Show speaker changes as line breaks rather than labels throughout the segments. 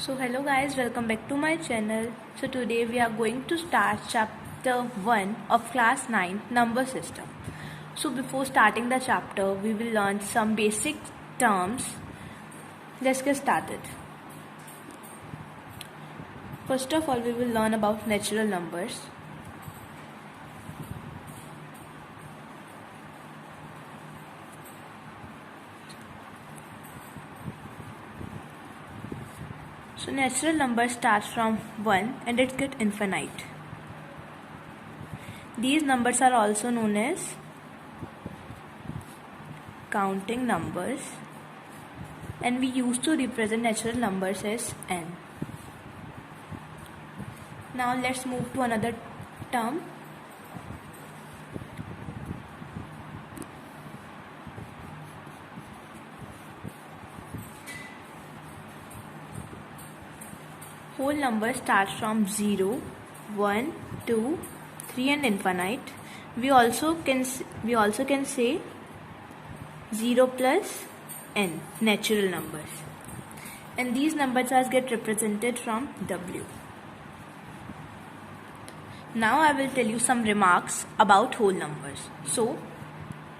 So hello guys, welcome back to my channel. So today we are going to start chapter 1 of class 9 number system. So before starting the chapter, we will learn some basic terms. Let's get started. First of all, we will learn about natural numbers. So natural number starts from 1 and it gets infinite. These numbers are also known as counting numbers, and we used to represent natural numbers as n. Now let's move to another term. Whole number starts from 0, 1, 2, 3 and infinite. We also can say 0 plus n, natural numbers. And these numbers are get represented from W. Now I will tell you some remarks about whole numbers. So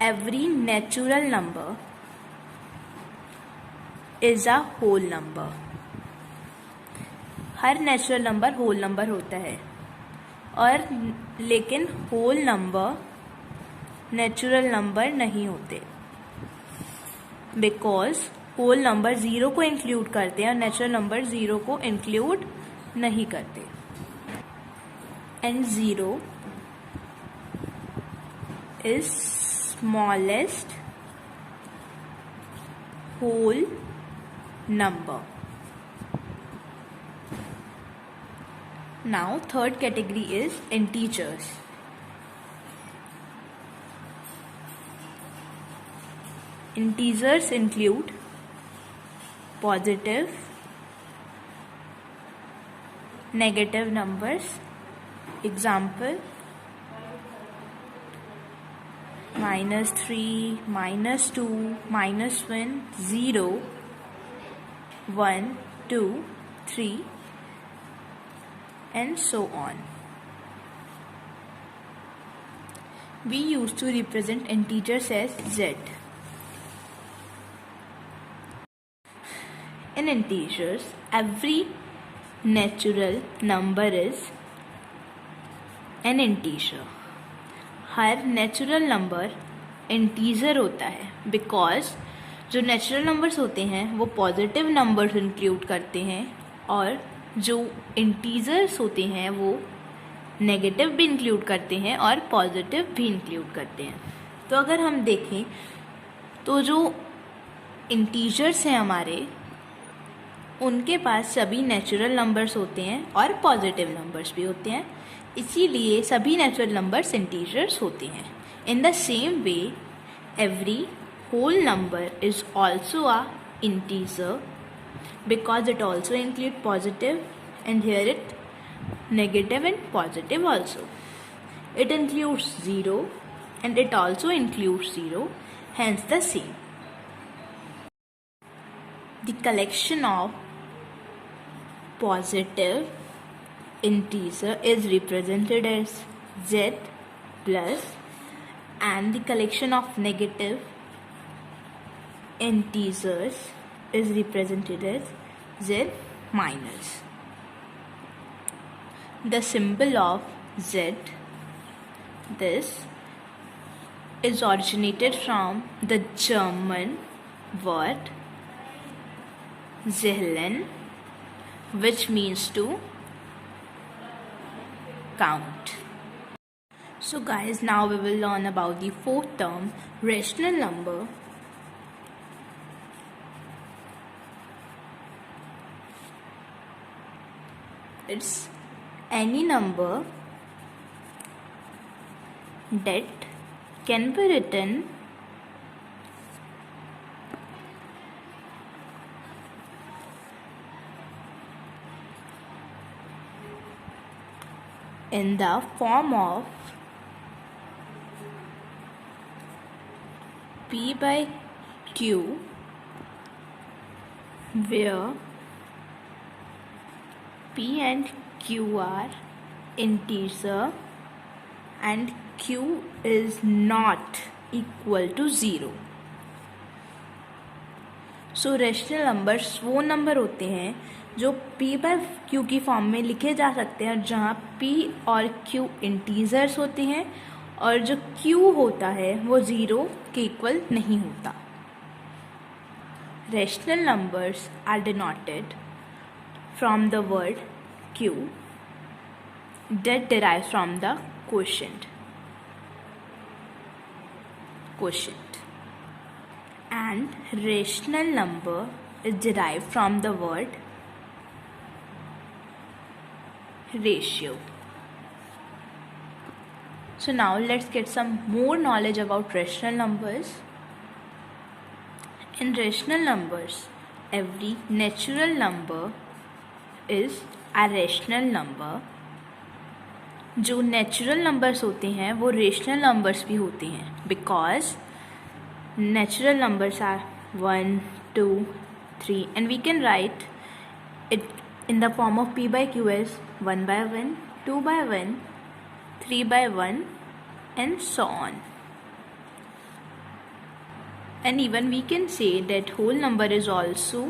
every natural number is a whole number. हर natural number whole number होता है, और लेकिन whole number natural number नहीं होते, because whole number zero को include करते हैं और नेचुरल नंबर ज़ीरो को इंक्लूड नहीं करते. And zero is smallest whole number. Now third category is integers. Integers include positive, negative numbers. Example: -3, -2, -1, 0, 1, 2, 3 and so on. We used to represent integers as z. In integers, every natural number is an integer. Her natural number integer होता है, because जो natural numbers होते हैं वो positive numbers include करते हैं, और जो इंटीजर्स होते हैं वो नेगेटिव भी इंक्लूड करते हैं और पॉजिटिव भी इंक्लूड करते हैं. तो अगर हम देखें तो जो इंटीजर्स हैं हमारे, उनके पास सभी नेचुरल नंबर्स होते हैं और पॉजिटिव नंबर्स भी होते हैं, इसीलिए सभी नेचुरल नंबर्स इंटीजर्स होते हैं. In the same way every whole number is also a integer, because it also include positive, and here it negative and positive also. It includes 0 and it also includes 0, hence the same. The collection of positive integer is represented as z plus, and the collection of negative integers is represented as z minus. The symbol of z, this is originated from the German word zählen, which means to count. So guys, now we will learn about the fourth term, rational number. It's any number that can be written in the form of P by Q, where P and Q are integer and Q is not equal to 0. So rational numbers वो number होते हैं जो P bye Q की form में लिखे जा सकते हैं, जहाँ P और Q इंटीजर्स होते हैं और जो Q होता है वो 0 के इक्वल नहीं होता. Rational numbers are denoted from the word Q that derives from the quotient. And rational number is derived from the word ratio. So now let's get some more knowledge about rational numbers. In rational numbers, every natural number is a rational number. जो natural numbers होते हैं वो rational numbers भी होते हैं, because natural numbers are 1, 2, 3 and we can write it in the form of P by Q as 1 by 1, 2 by 1, 3 by 1 and so on. And even we can say that whole number is also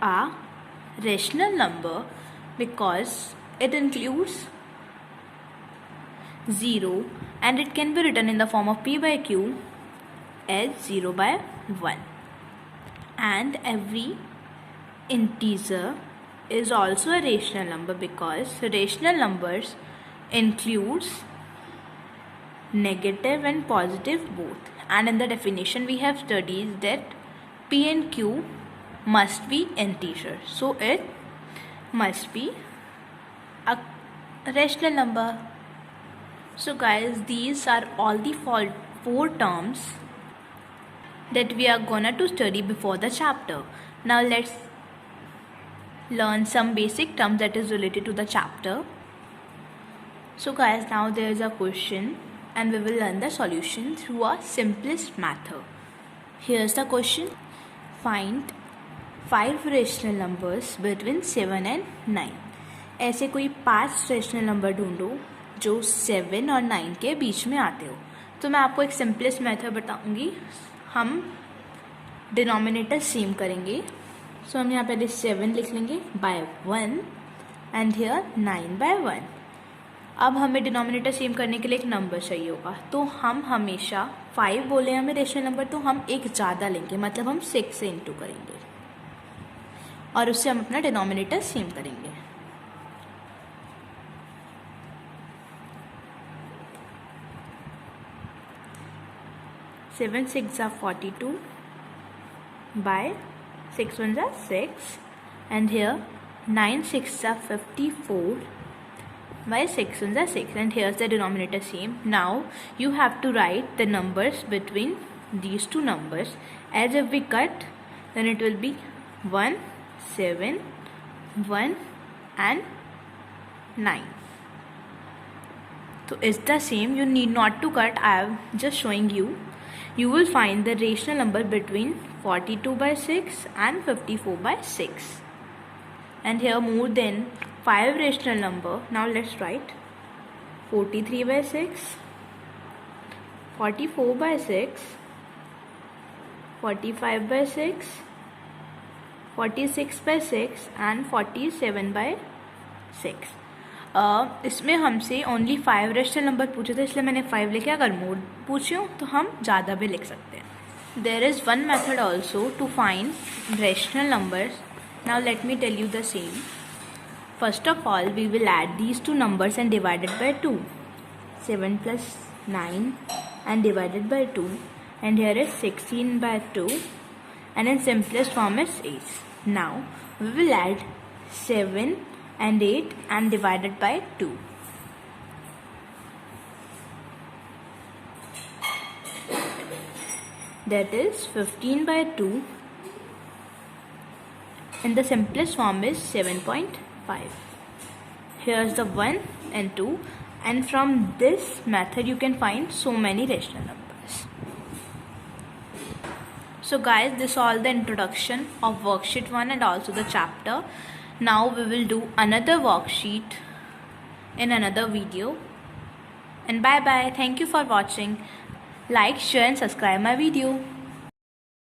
a rational number because it includes 0 and it can be written in the form of P by Q as 0 by 1. And every integer is also a rational number because rational numbers includes negative and positive both. And in the definition we have studied that P and Q must be integer, so it must be a rational number. So guys, these are all the four terms that we are gonna to study before the chapter. Now let's learn some basic terms that is related to the chapter. So guys, now there is a question and we will learn the solution through a simplest method. Here's the question. Find 5 rational numbers between 7 and 9. ऐसे कोई 5 rational number ढूंढो जो 7 और 9 के बीच में आते हो. तो मैं आपको एक सिंपलेस्ट मेथड बताऊंगी. हम डिनोमिनेटर सेम करेंगे. सो हम यहाँ पहले 7 लिख लेंगे बाय 1 एंड हियर 9 बाय 1. अब हमें डिनोमिनेटर सेम करने के लिए एक नंबर चाहिए होगा, तो हम हमेशा 5 बोले हमें रेशनल नंबर, तो हम एक ज़्यादा लेंगे, मतलब हम 6 से इंटू करेंगे और उससे हम अपना डिनोमिनेटर सेम करेंगे. Seven 6 are 42 by 6 1s are 6 and here 9 6 are 54 by 6 1s are 6 and here's the denominator same. Now you have to write the numbers between these two numbers, as if we cut then it will be 1 7 1 and 9. So it's the same, you need not to cut, I am just showing you. You will find the rational number between 42 by 6 and 54 by 6. And here more than 5 rational number. Now let's write 43 by 6, 44 by 6, 45 by 6, 46 by 6 and 47 by 6. इसमें हमसे only 5 rational number पूछे थे, इसलिए मैंने 5 लिखे. अगर मोर पूछे हो तो हम ज़्यादा भी लिख सकते हैं. There is one method also to find rational numbers. Now let me tell you the same. First of all we will add these two numbers and divided by 2. 7 plus 9 and divided by 2 and here is 16 by 2 and in simplest form is 8. Now we will add 7 and 8 and divided by 2. That is 15 by 2. In the simplest form is 7.5. Here's the 1 and 2, and from this method you can find so many rational numbers. So guys, this is all the introduction of worksheet 1 and also the chapter. Now we will do another worksheet in another video. And bye bye. Thank you for watching. Like, share and subscribe my video.